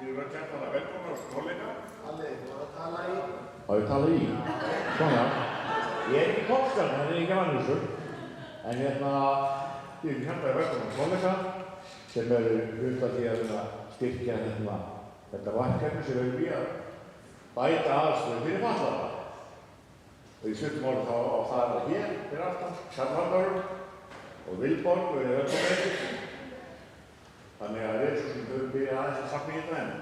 Við erum að kæta hana velkomna á kollega. Alli, þú var að tala í? Á ég tala í? Svona. Ég ekki popstjarn, það ekki vannisur. En við erum að kæta velkomna á kollega sem hluta því að styrkja þetta verkefni sem við erum í að bæta aðstöðu fyrir fatlaða. Og í stuttum orðum þá á það hér fyrir aftan, Kjarnardagur og Vilborg og við erum velkomna. Þannig að við sem höfum byrjað aðeins að sakna í þetta enn.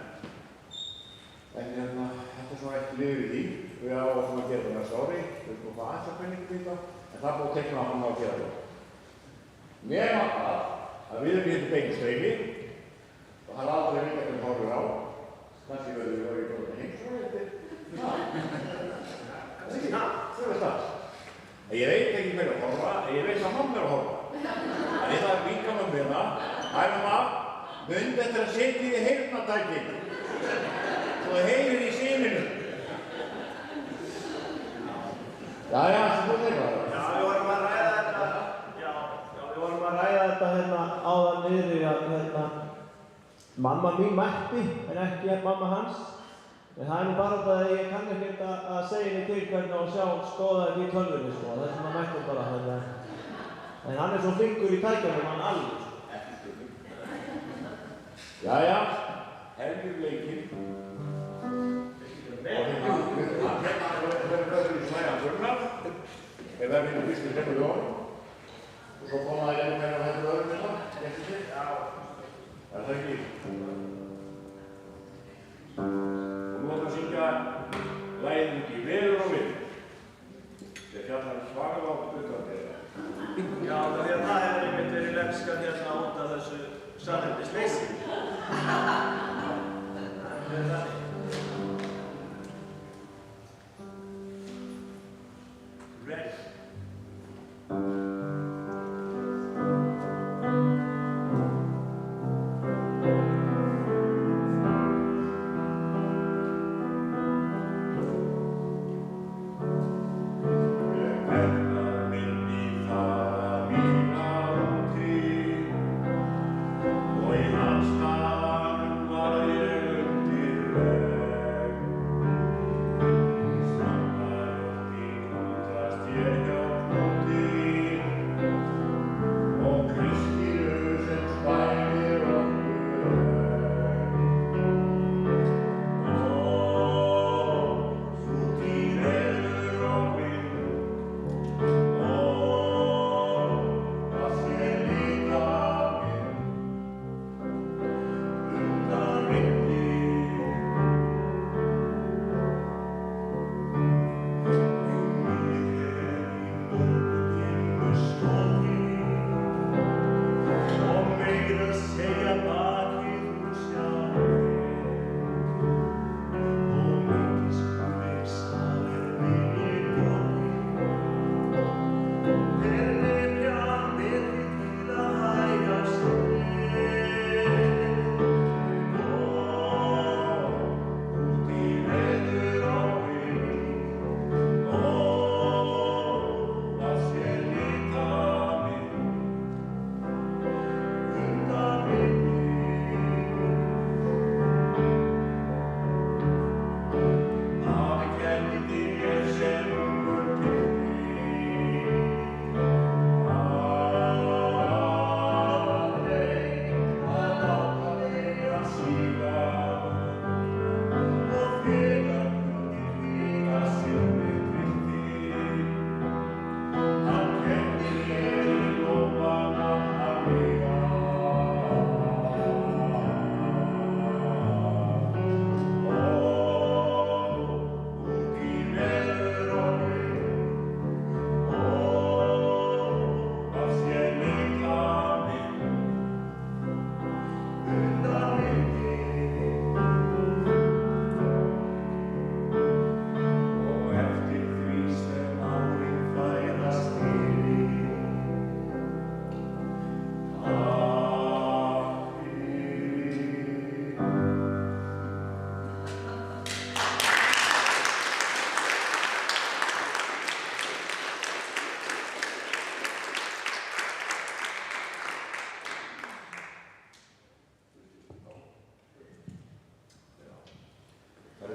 En þetta er svona ekki liður í því. Við áfum að gera þetta næsta ári. Við erum að fá aðeins að penningu í þetta. En það búið að teikna á hann að gera þetta. Nema að við erum hérna beinu streymi og það er aldrei vita hvernig horfur á. Kannski verður við að gera þetta heimsfrá. Það er ekki það. Það er það. Ég veit ekki hvernig að horfa, en ég veit að hann er að horfa. En þetta er líka með mér það. Mund eftir að setja í heyrnartækin svo það heyrir í síminu. Jæja, það er eitthvað. Já, við vorum að ræða þetta. Já, við vorum að ræða þetta hérna áðan niðri að mamma mín mætti en ekki mamma hans. En það er nú bara það að ég kann ekkert að segja henni til hvernig og sjá skoða þetta í tölvunni sko. Það er sem að mætti bara þannig. En hann er svo flinkur í tækjanum, hann alveg. Jæja, hefðum leikinn. Og hérna verður í slægan förnar. Ef það finnir fyrstu hreppur jól. Og svo koma það hérna að þetta öðrum hérna. Eftir sig? Já. Það er ekki. Og nú ætlum að syngja lagið út í veður og vind. Þeir fjallar svakalega á utandir. Já, það hefur einmitt verið lemskað hérna út af þessu samhengisleysi. Ready. Og í hans stað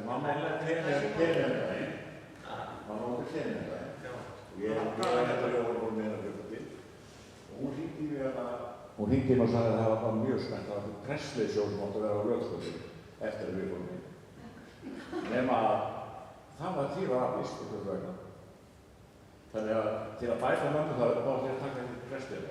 Mamma var tenniðardaginn. Mamma var tenniðardaginn. Og ég var hérna jólaból með hennar klukkutíð. Og hún hringdi í mig Hún hringdi inn og sagði að það var mjög spennt. Það var pressleyssjó sem átti að vera á Laugskoti eftir að við fórum inn. Nema því var aflýst einhvers vegna. Þannig að til að bæta mömmu það var því að taka þetta presslega.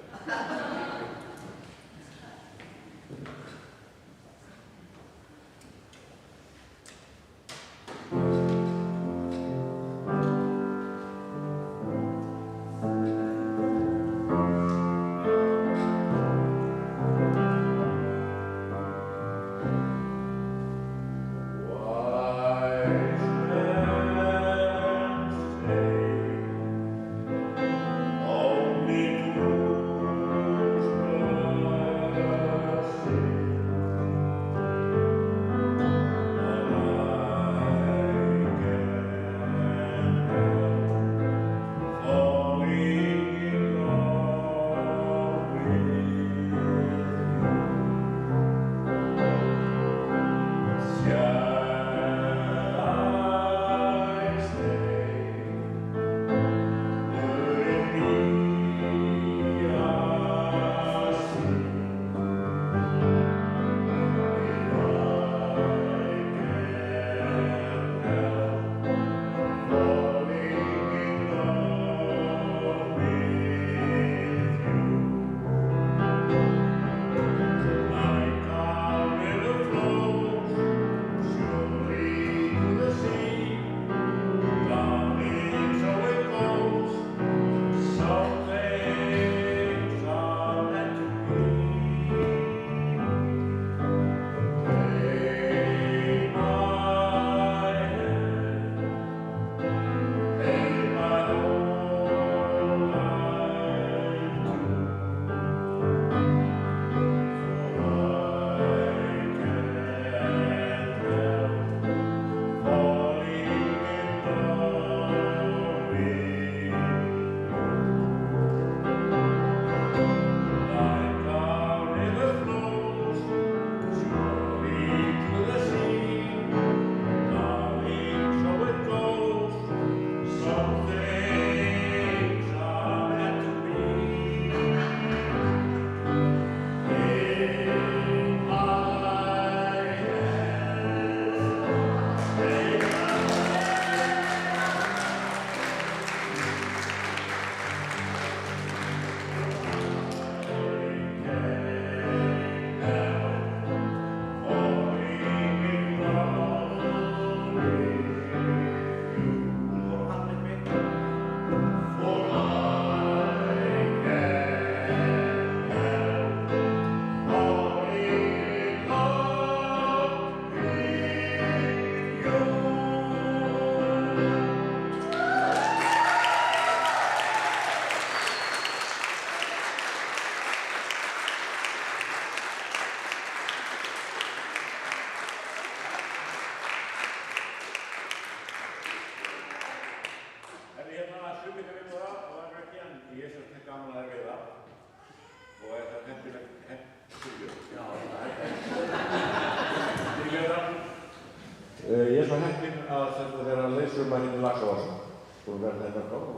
Ég er svo heppinn að þetta vera leiðsumar hérna í Laxávarsson. Svo verður þetta gáð.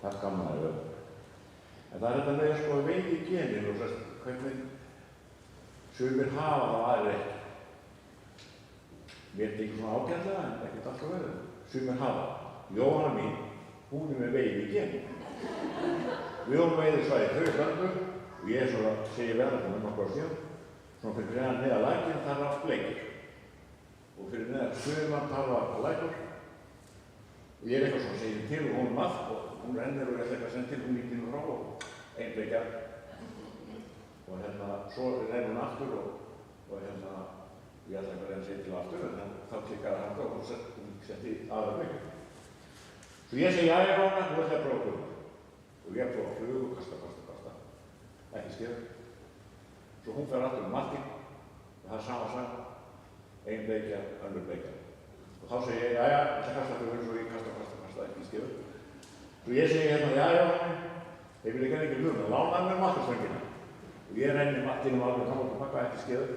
Það er gaman að vera. En það er þetta með sko veiki í genin og hvernig sumir hafa það aðrir ekki. Mér þykir svona ágætlega en ekkert alltaf verður. Sumir hafa. Jóhanna mín, hún er með veiki í genin. Við vorum veiðisvæði Þauðslandur og ég er svona, segi verða þetta með nokkur á síðan. Svona fyrir neðan neða lækinn þar er allt bleikir. Og fyrir neðan Suðurland þar var lækur. Og ég er eitthvað svona, segi til og hún maður og hún rennir og ég ætla eitthvað að senda til hún líkinn frá og einleikja. Og svo rennir hún aftur og ég ætla eitthvað að reyna að segja til aftur en þá klikkaði hann og hún setti aðra bleikir. Svo ég segi, jæja Róna, þú ætla að prófa flug. Og ég prófa flug og kasta. Ekki skefur. Svo hún fer aftur Martin og það er sama. Ein bleikja, önnur bleikja. Og þá segi ég, jæja, ég ætla að kasta flug svo ég kasta, ekki skefur. Svo ég segi jæja, þeir vilja ekki ekki flug, lánaði mér mattasvöngina. Og ég renni Martin og alveg koma og pakka, ekki skefur.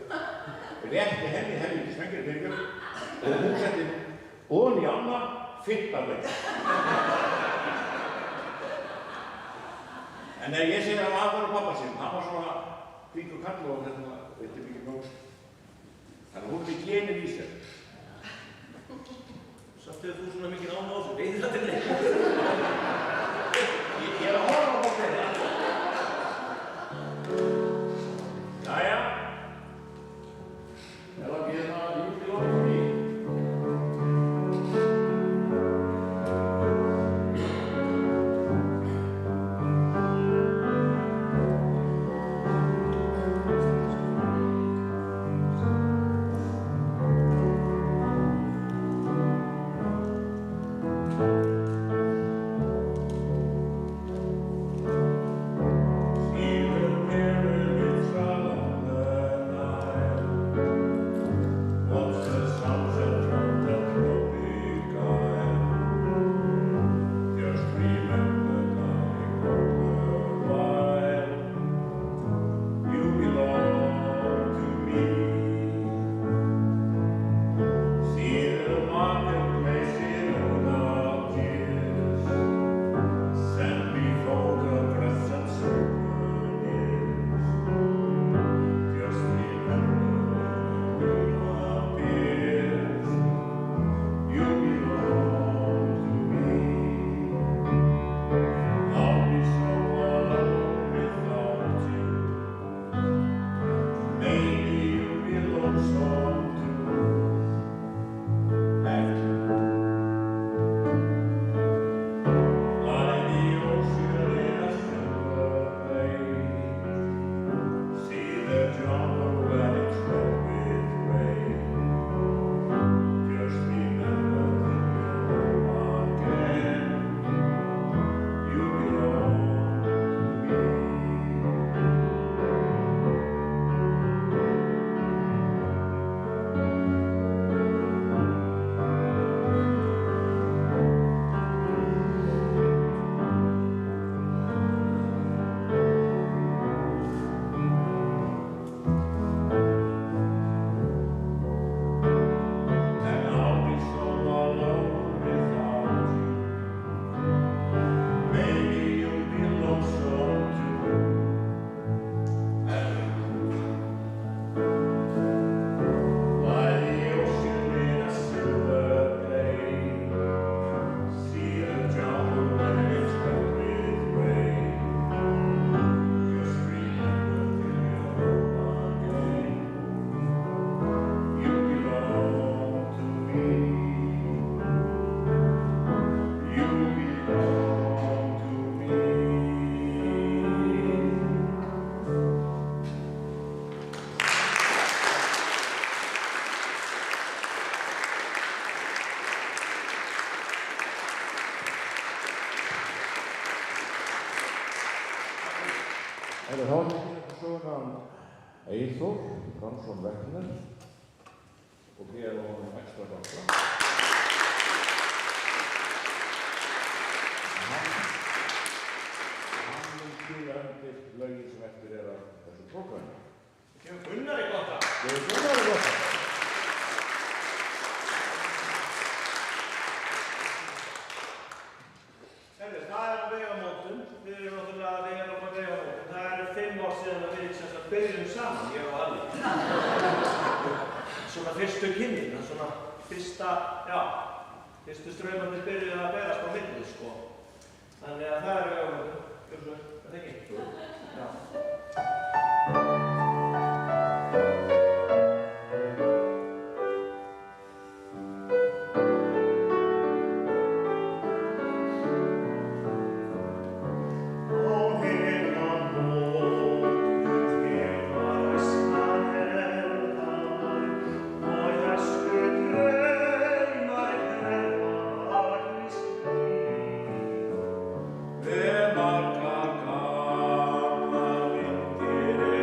Rétti henni helviti svöngina fyrir og hún setti Ofan í ána, 15 leik. En þegar ég segi að hann var pappa sinn, hann var svona hvítur kall og veit mikið mjög. Þannig að hún er genin í sér. Samt hefur þú svona mikið ána á þessu, veitir þetta leik? Ég er að horfa á þetta. Jæja. Ég var ekki hérna júli lóðum í. Það er hátíðin söguna Eyþór Ransson Vekner og gefa honum ekstra ganga. Hann mun spila undir lögin sem eftir af þessu prógrami. Gefum Gunnari gott að. Gefum Gunnari gott að. Það er á vegamótum. Við erum náttúrulega að vega á vegamótum. Það eru 5 ár síðan að við byrjum saman, ég og Alli. Svona fyrstu kynnin, svona fyrstu straumarnir byrjuðu að berast á milli, sko. Þannig að það eru vegamótum. Gjörðu svo, það ekki? Já. Margar gamla vindir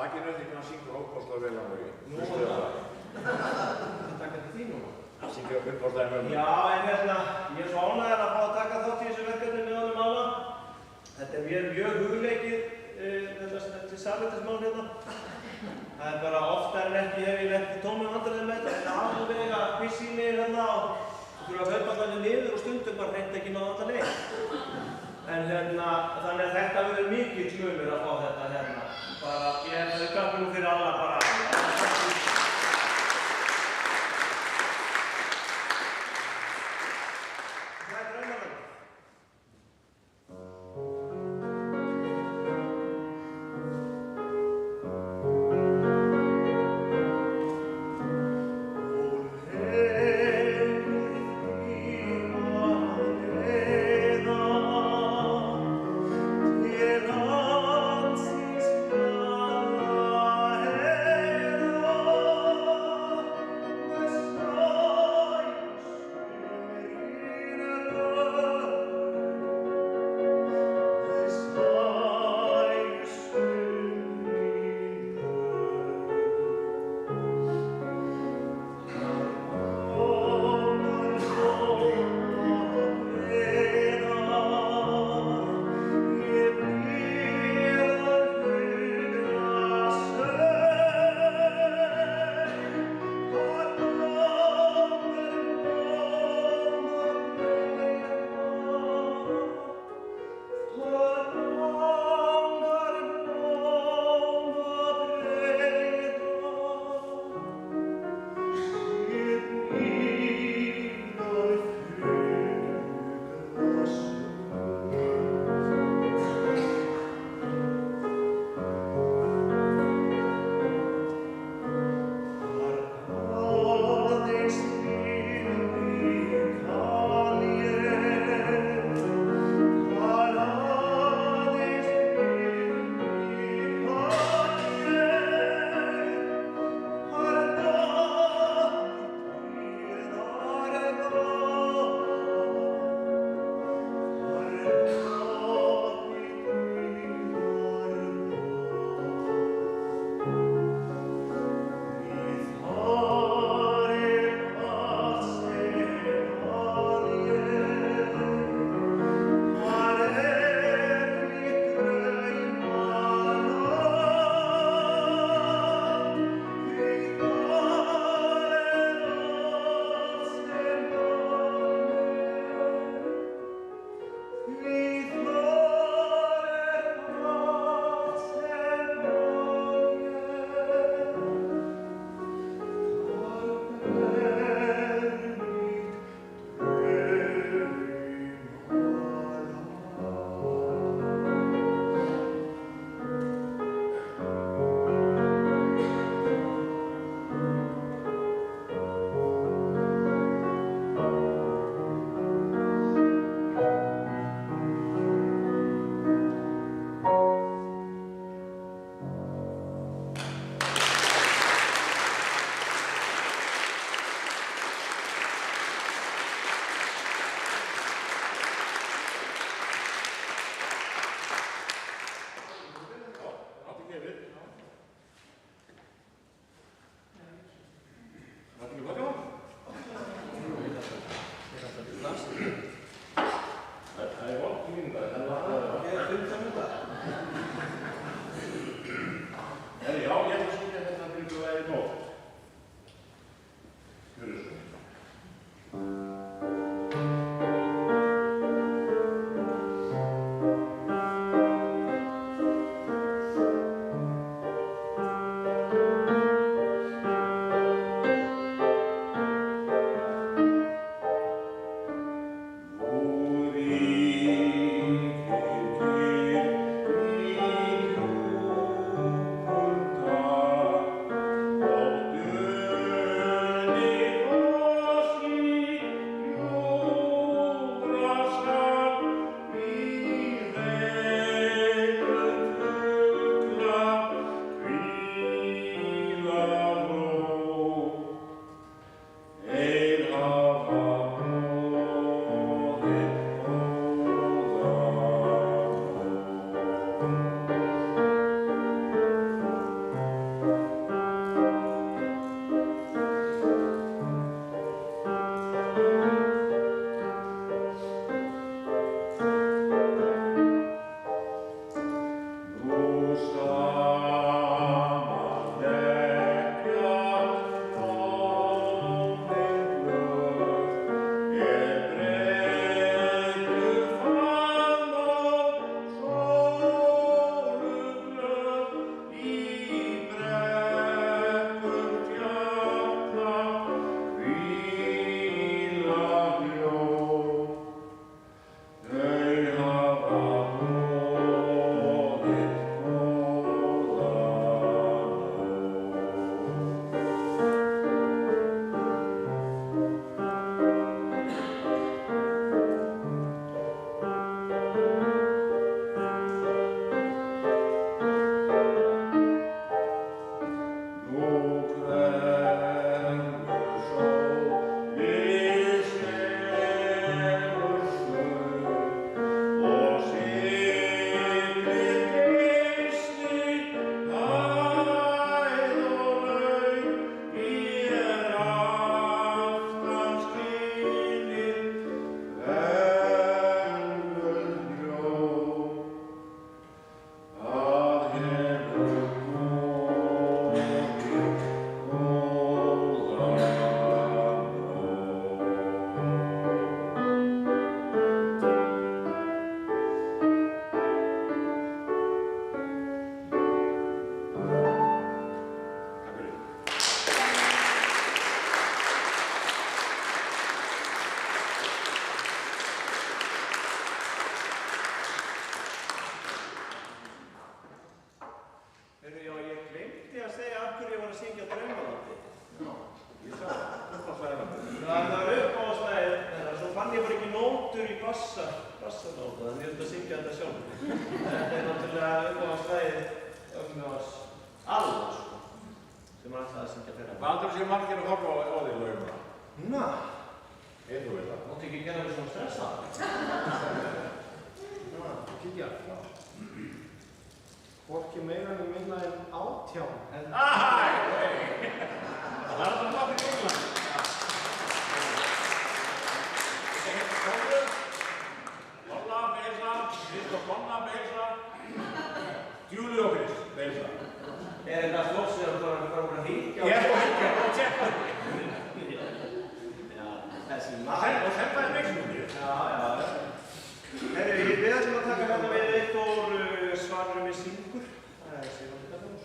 Takk eftir því hann syngur óbáslega vel á mig. Nú er það. Takk eftir því núna. Hann syngur óbáslega vel. Já, en ég er svo ánægður að fá að taka þátt í þessu verkefni með honum Mána. Þetta er mér mjög hugleikið, þessi samvistismál hérna. Það er bara oftar en ekki hef ég lent í tómum vandræðum með þetta. Það er alveg að pissi í mig hérna og þurfa að hlaupa þannig niður og stundum bara hreint ekki náða alla leið. En þannig að þetta verður mikill munur að fá þetta hérna. Bara, ég hef gaman nú fyrir alla bara. Till ansikts blanda ekki nótur í bassanóta, þannig ég þurfti að syngja þetta sjálf. Þetta náttúrulega uppáhaldslagið ömmu hans Alla, sko, sem hann ætlaði að syngja fyrir. Hvað heldur þú séu margir að horfa á því lögumuna? Núna? Þú veit það. Máttu ekki gera mig svona stressað? Kíkja. Hvorki meira en minna en 18. Það er alltaf náttúrulega í England. Lolla beilsa, Kristoffer Bonna beilsa, Júli og Krist beilsa. Þetta flott sem þú bara að híkja? Ég og híkja og tjekka. Já, þessi Og maður. þetta er mixmunni. Já. Herri, við ætlum að taka hérna við eitt úr Svarur mig syngur. Það er Sigvaldi Kallur.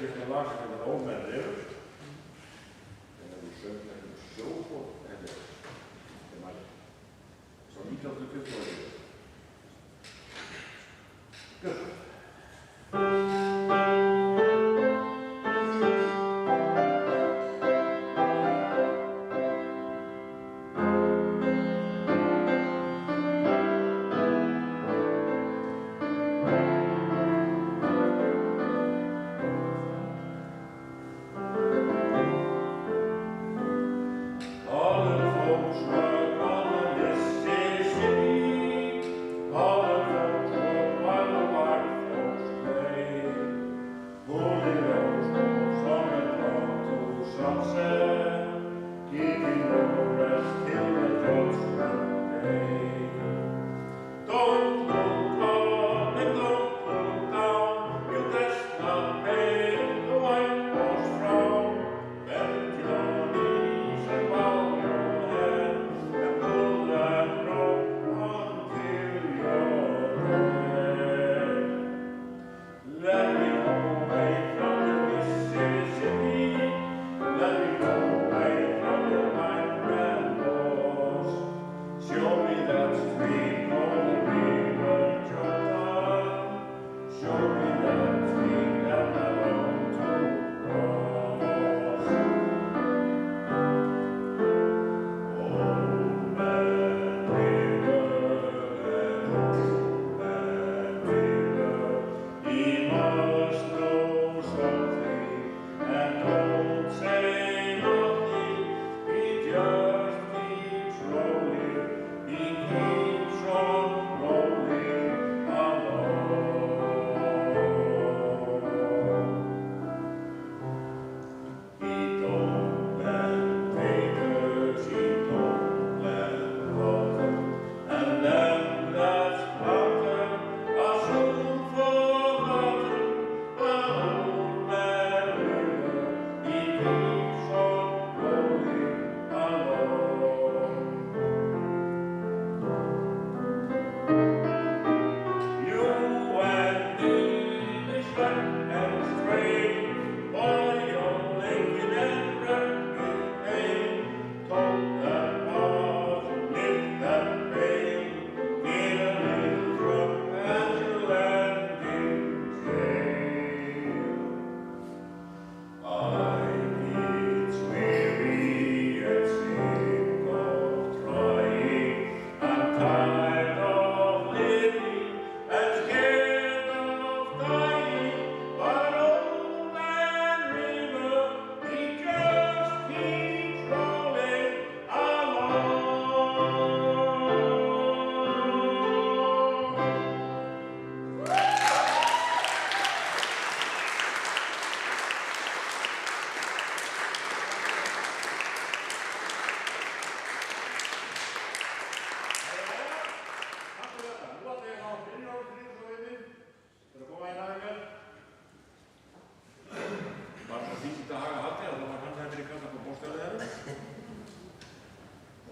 Kristján Larsen sem ómenn eru. En það söng sjófót henni sem var svo 1920.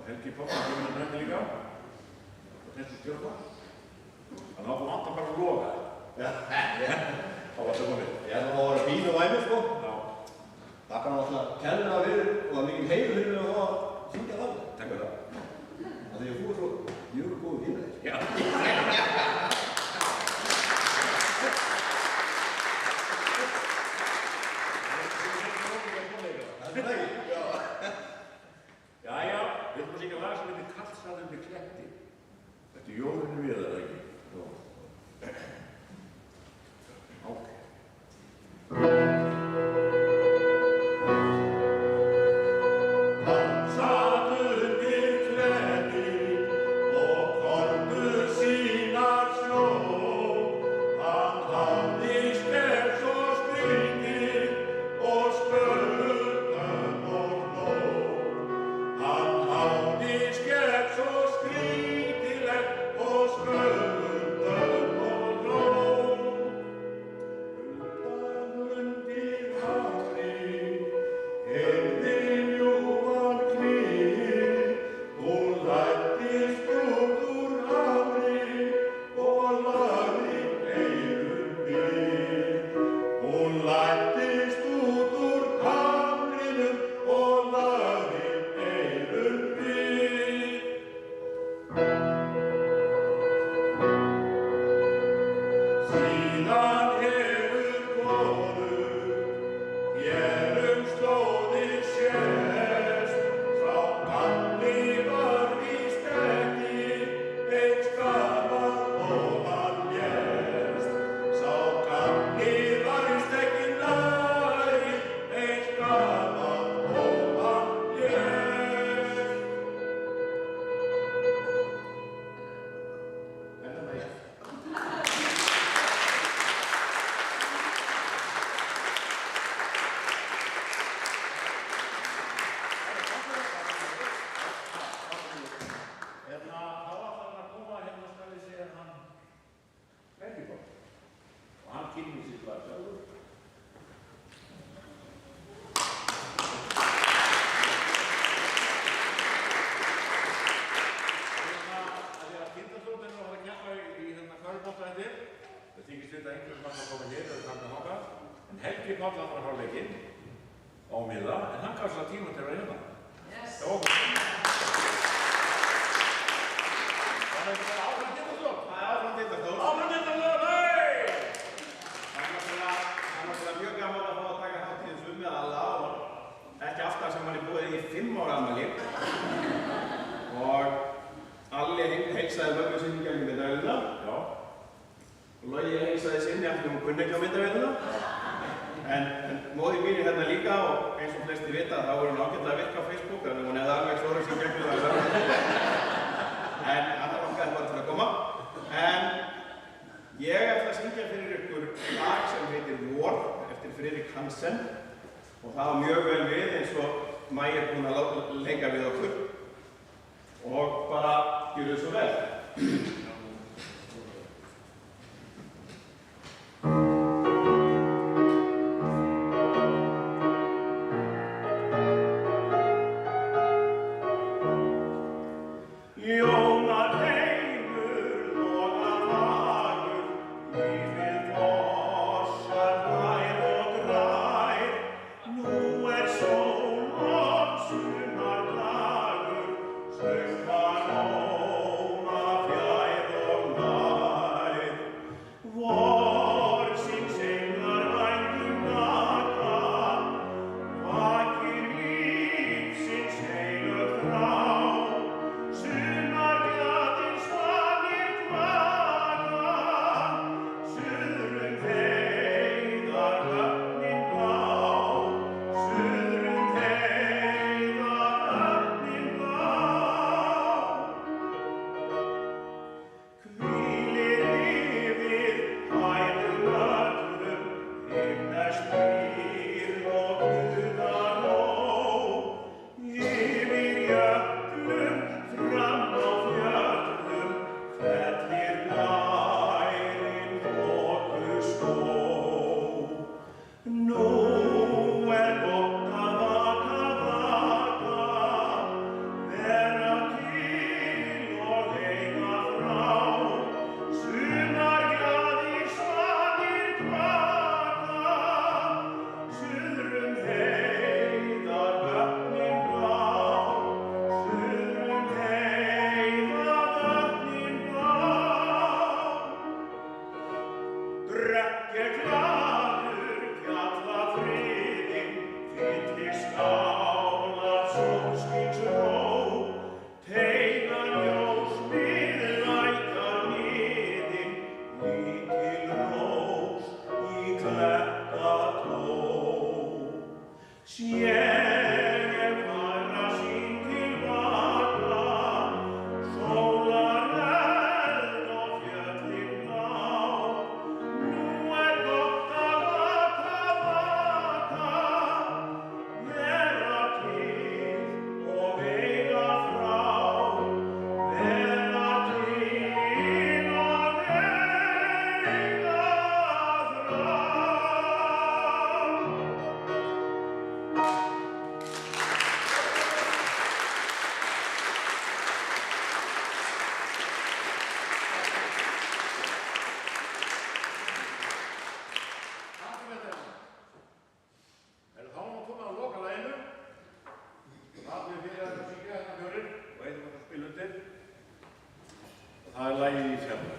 Helgi Páll kemur nefndi líka og þessi stjórna. Þannig að þú vantar bara að loga þér. Já. Þá var þetta komið. Ég ætla að vera fín og væmur sko. Já. Þakka náttúrulega kærlega fyrir og það er mikil heiður fyrir mig að fá að syngja það. Takk fyrir það. Af því að þú er svo mjög góð fyrir þér. Já. Það er ekki? Jæja, við ætlum að syngja lag sem heitir Kallsarður með kletti. Þetta er Jórunn Viðar, eða ekki? Ok. Kallsarður með kletti og kornu sínar sjó. Hann hafði spett svo skrýtið og spurðum og hló. Hann hafði skemmt svo skrýtilegt og spurðum Páll að fara að fara leikinn á miða, en hann gaf sér tíma til að vera hérna. Yes. Það var okkur. Það er bara áfram Tindastól. Það er áfram Tindastól. Áfram Tindastól, nei! Það er mjög gaman að fá að taka þátt í þessu með alla og ekki alltaf sem hann er búið í 5 ára afmæli. Og Alli heilsaði mömmu sinni í gegnum myndavélina. Já. Og Logi heilsaði sinni eftir hún kunni ekki á myndavélina. En móðir mín er hérna líka og eins og flesti vita þá er hún ágætlega að virka á Facebook þannig hún hefði alveg klórað sér gegnum það. En hann okkaði bara til að koma. En ég ætla að syngja fyrir ykkur lag sem heitir Vor eftir Friðrik Hansen og það á mjög vel við eins og Mæja er búin að leika við okkur og bara gjörðu svo vel. Það er lagið í fjallinu.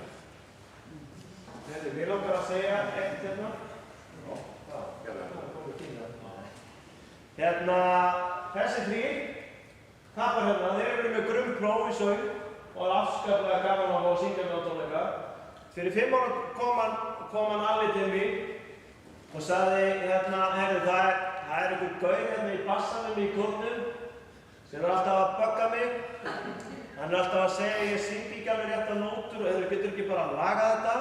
Þetta er langar að segja eitt hérna. Já, gerðu það. Hérna, þessi þrír, kapar hérna, þeir eru með grunnpróf í söng og er afskaplega gaman að fá að syngja með á tónleika. Fyrir 5 ára kom hann Alli til mig og sagði hérna, herru, það er einhver gaur hérna í bassanum í kórnum sem er alltaf að bögga mig. Hann er alltaf að segja að ég syngi ekki alveg rétt á nótur og þú getur ekki bara að laga þetta.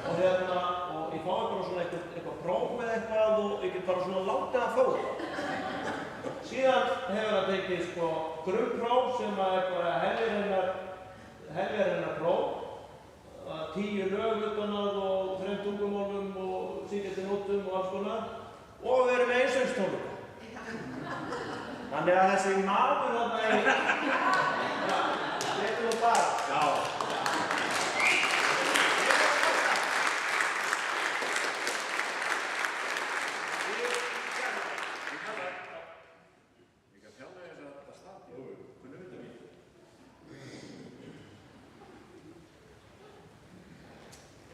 Og hérna, og ég fái bara svona eitthvað próf með eitthvað og ég get bara svona látið að fá þetta. Síðan hefur það tekið sko grunnpróf sem er bara heljar hennar próf. 10 lög utan að og 3 tungumálum og syngja til nótum og alls konar. Og við erum með einsöngstónleika. Þannig að þessi maður þarna Þetta var bara. Já. Við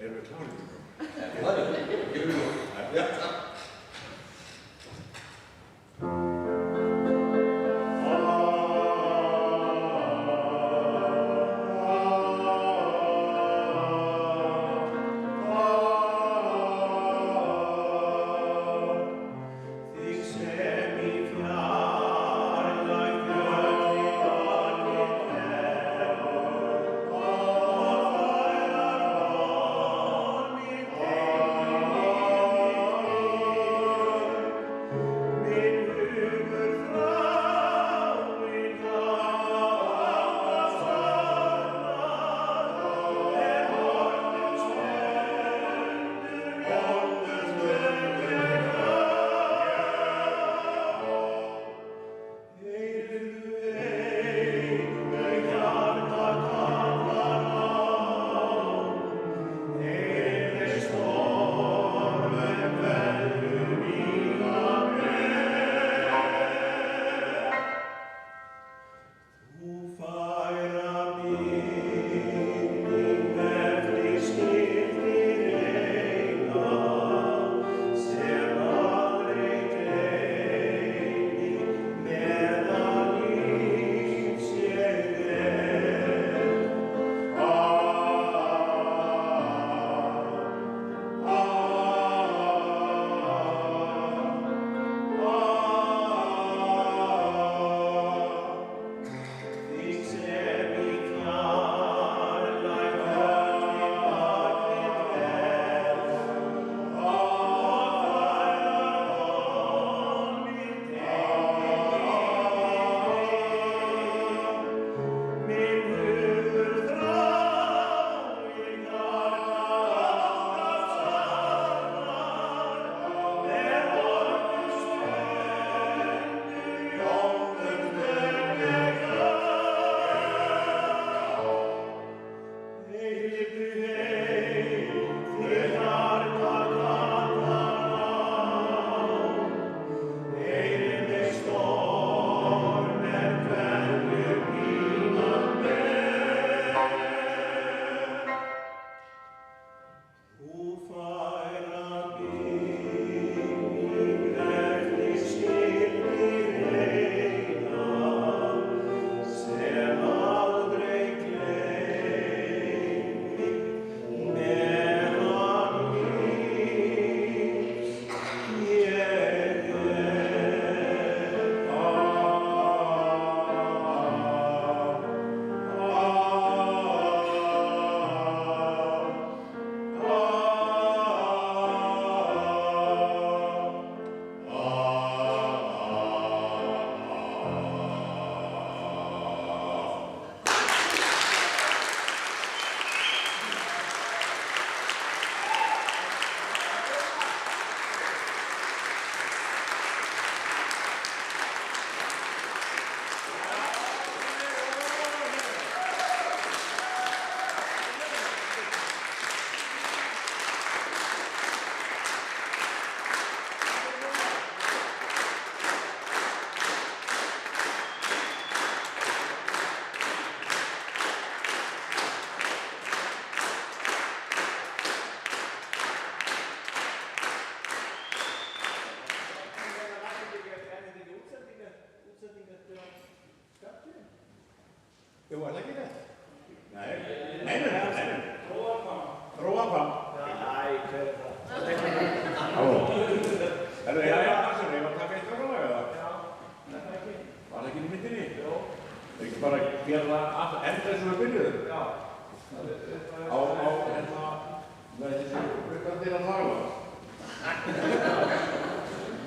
erum við klárið. Það er ekki nú. Já. Jú, er það ekki þetta? Nei. Róanhvamm. Æ, hver er það? Er það Axel, ég var að taka eitt ára eða? Já, er það ekki? Var það ekki í myndinni? Jó. Það er ekki bara að gera það enda eins og við byrjuðum? Já. Með þessi brukkandir að laga.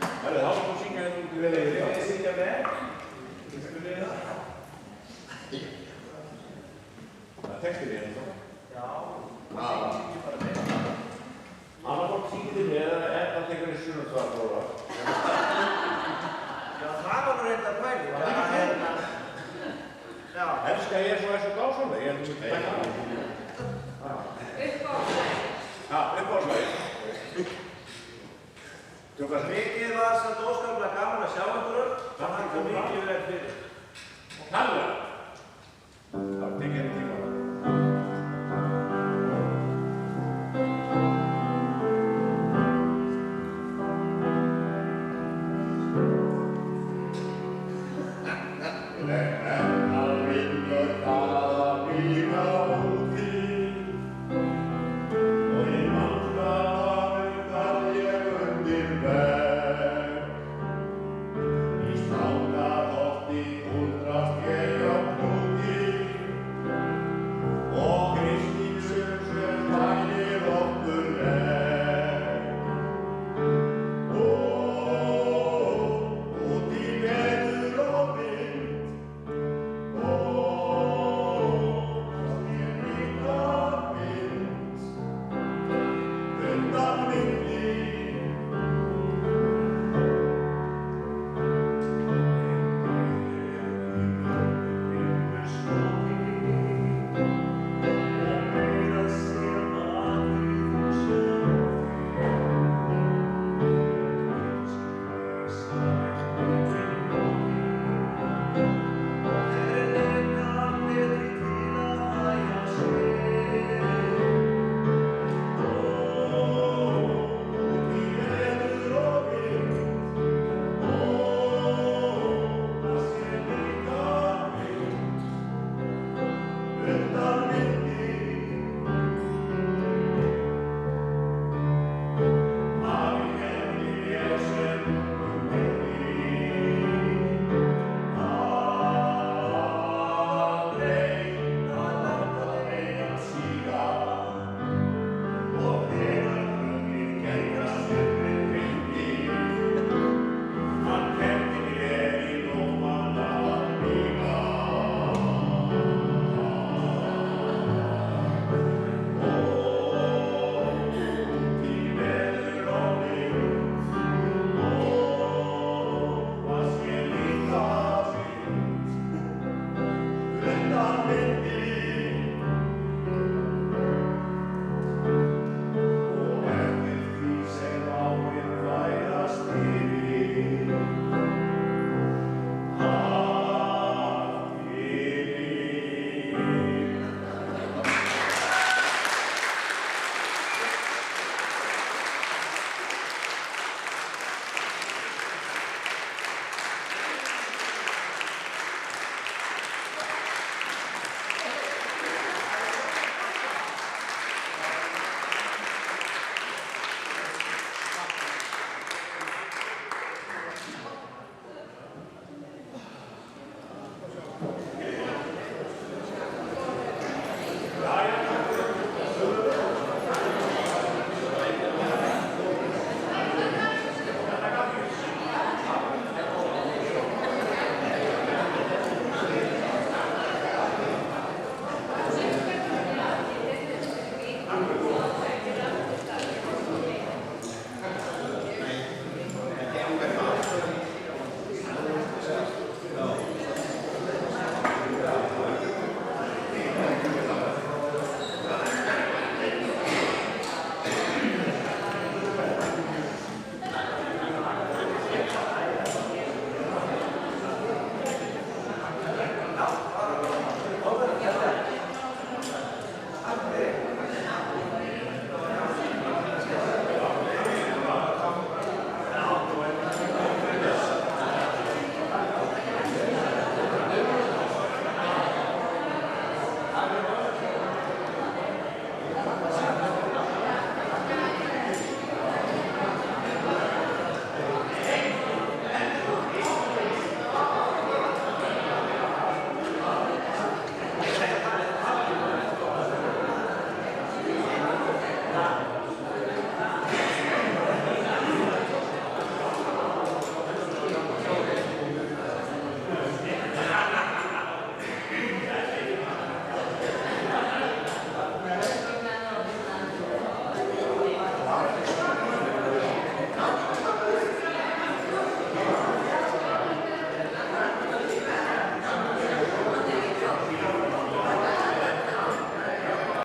Það er þá að syngja þetta út í veðið. Ég syngja með. Skulið það? Það er textir í hérna. Já, það syngja bara með. Annað fólk syngir með eða það tekur í sunnumsvarfóra. Já, það var nú reynda pæli. Já. Elska ég svo þessu dásamlega, ég myndi ekki. Uppáhaldsvæði. Mikið var samt óskaplega gaman að sjá ykkur öll. Það hætti mikið vel fyrir. Kalla. Það tekið tíma. Nei, nei.